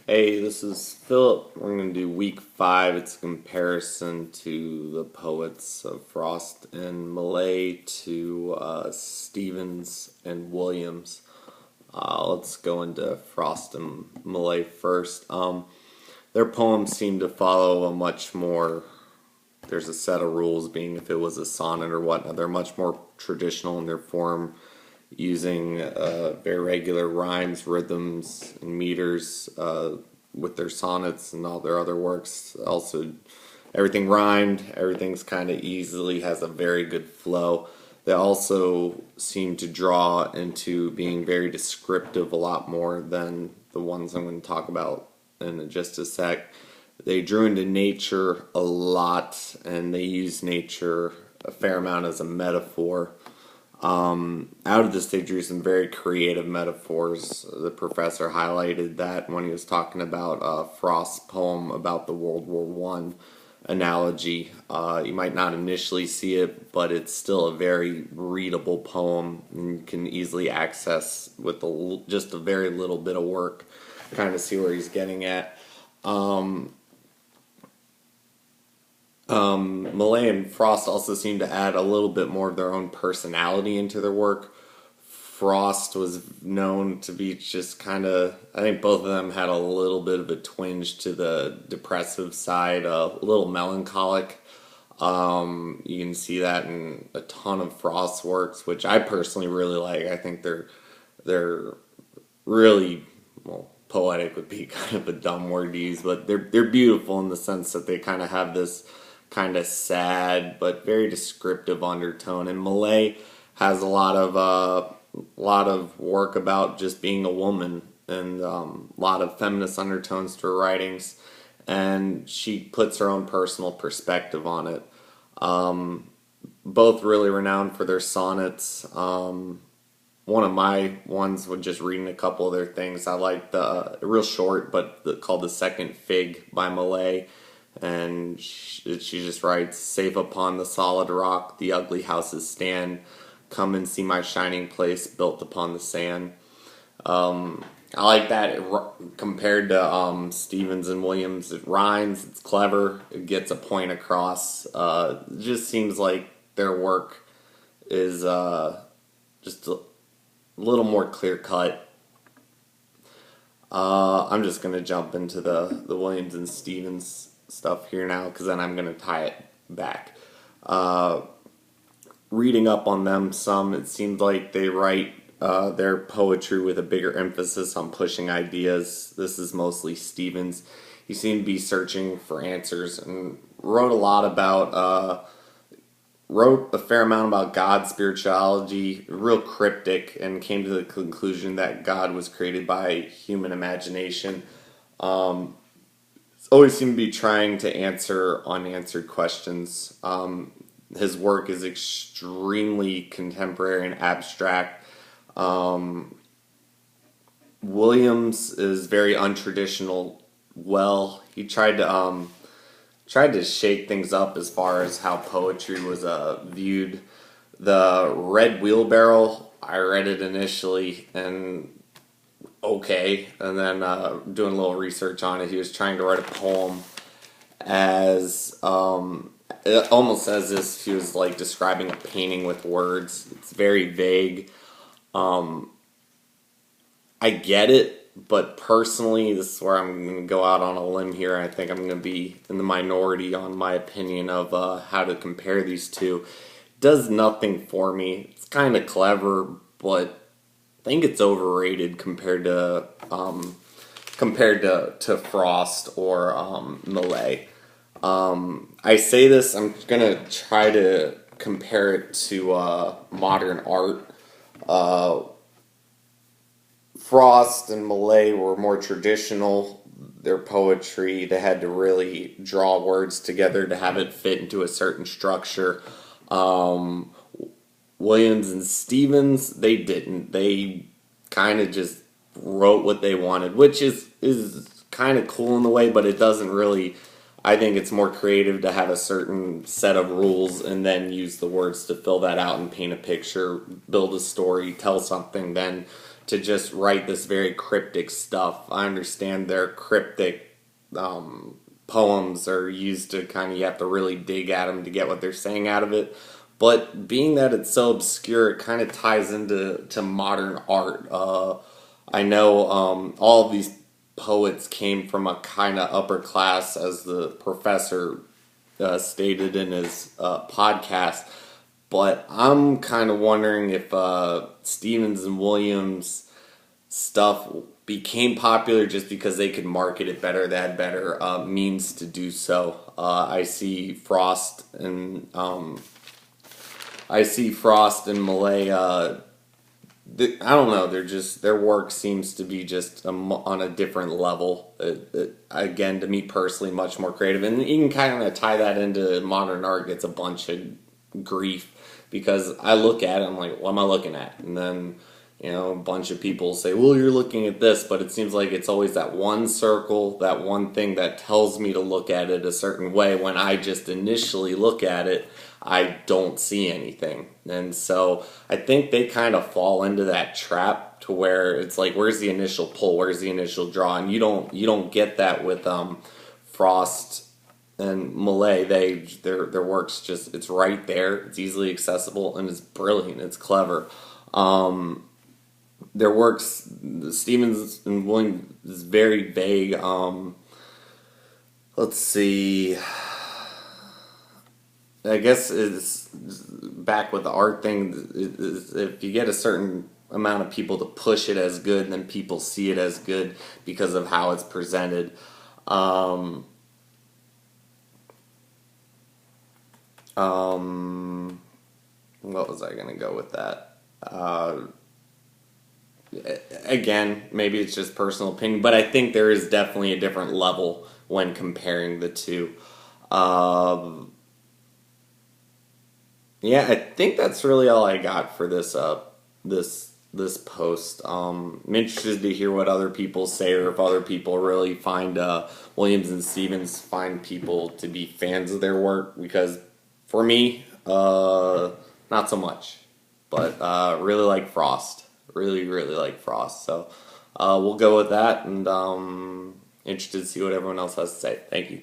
Hey, this is Philip. We're going to do week 5. It's a comparison to the poets of Frost and Millay to Stevens and Williams. Let's go into Frost and Millay first. Their poems seem to follow a much more, there's a set of rules, being if it was a sonnet or whatnot. They're much more traditional in their form, using very regular rhymes, rhythms, and meters with their sonnets and all their other works. Also, everything rhymed, everything's kind of easily has a very good flow. They also seem to draw into being very descriptive a lot more than the ones I'm going to talk about in just a sec. They drew into nature a lot, and they use nature a fair amount as a metaphor. Out of this, they drew some very creative metaphors. The professor highlighted that when he was talking about Frost's poem about the World War One analogy. You might not initially see it, but it's still a very readable poem, and you can easily access with just a very little bit of work, kind of see where he's getting at. Millay and Frost also seem to add a little bit more of their own personality into their work. Frost was known to be just kind of, I think both of them had a little bit of a twinge to the depressive side, a little melancholic. You can see that in a ton of Frost's works, which I personally really like. I think they're really, well, poetic would be kind of a dumb word to use, but they're beautiful in the sense that they kind of have this kind of sad but very descriptive undertone. And Millay has a lot of work about just being a woman, and a lot of feminist undertones to her writings, and she puts her own personal perspective on it. Both really renowned for their sonnets. One of my ones was just reading a couple of their things. I like the real short, but called "The Second Fig" by Millay, and she just writes, "Safe upon the solid rock, the ugly houses stand. Come and see my shining place built upon the sand." I like that compared to Stevens and Williams. It rhymes, it's clever, it gets a point across. It just seems like their work is just a little more clear cut. I'm just gonna jump into the Williams and Stevens stuff here now, because then I'm gonna tie it back. Reading up on them some, it seems like they write their poetry with a bigger emphasis on pushing ideas. This is mostly Stevens. He seemed to be searching for answers and wrote a fair amount about God, spirituality, real cryptic, and came to the conclusion that God was created by human imagination. Always seemed to be trying to answer unanswered questions. His work is extremely contemporary and abstract. Williams is very untraditional. Well, he tried to shake things up as far as how poetry was viewed. The Red Wheelbarrow, I read it initially and okay, and then doing a little research on it, he was trying to write a poem as almost as if he was like describing a painting with words. It's very vague. I get it, but personally, this is where I'm going to go out on a limb here. I think I'm going to be in the minority on my opinion of how to compare these two. It does nothing for me. It's kind of clever, but I think it's overrated compared to Frost or Millay. I say this, I'm gonna try to compare it to modern art. Frost and Millay were more traditional. Their poetry, they had to really draw words together to have it fit into a certain structure. Um, Williams and Stevens, they didn't. They kind of just wrote what they wanted, which is kind of cool in a way, but it doesn't really. I think it's more creative to have a certain set of rules and then use the words to fill that out and paint a picture, build a story, tell something, than to just write this very cryptic stuff. I understand their cryptic poems are used to kind of, you have to really dig at them to get what they're saying out of it. But being that it's so obscure, it kind of ties into modern art. I know all of these poets came from a kind of upper class, as the professor stated in his podcast. But I'm kind of wondering if Stevens and Williams stuff became popular just because they could market it better. They had better means to do so. I see Frost and Millay. I don't know. They're just, their work seems to be just on a different level. Again, to me personally, much more creative, and you can kind of tie that into modern art. Gets a bunch of grief because I look at it, I'm like, what am I looking at? And then, a bunch of people say, well, you're looking at this, but it seems like it's always that one circle, that one thing that tells me to look at it a certain way. When I just initially look at it, I don't see anything. And so I think they kind of fall into that trap to where it's like, where's the initial pull? Where's the initial draw? And you don't get that with Frost and Millay. Their work's just, it's right there. It's easily accessible and it's brilliant. It's clever. Their works, Stevens and Williams, is very vague. Let's see. I guess it's back with the art thing. If you get a certain amount of people to push it as good, then people see it as good because of how it's presented. What was I going to go with that? Again, maybe it's just personal opinion, but I think there is definitely a different level when comparing the two. Yeah, I think that's really all I got for this this post. I'm interested to hear what other people say, or if other people really find Williams and Stevens find people to be fans of their work, because for me, not so much. But really like Frost. Really like Frost. So we'll go with that, and interested to see what everyone else has to say. Thank you.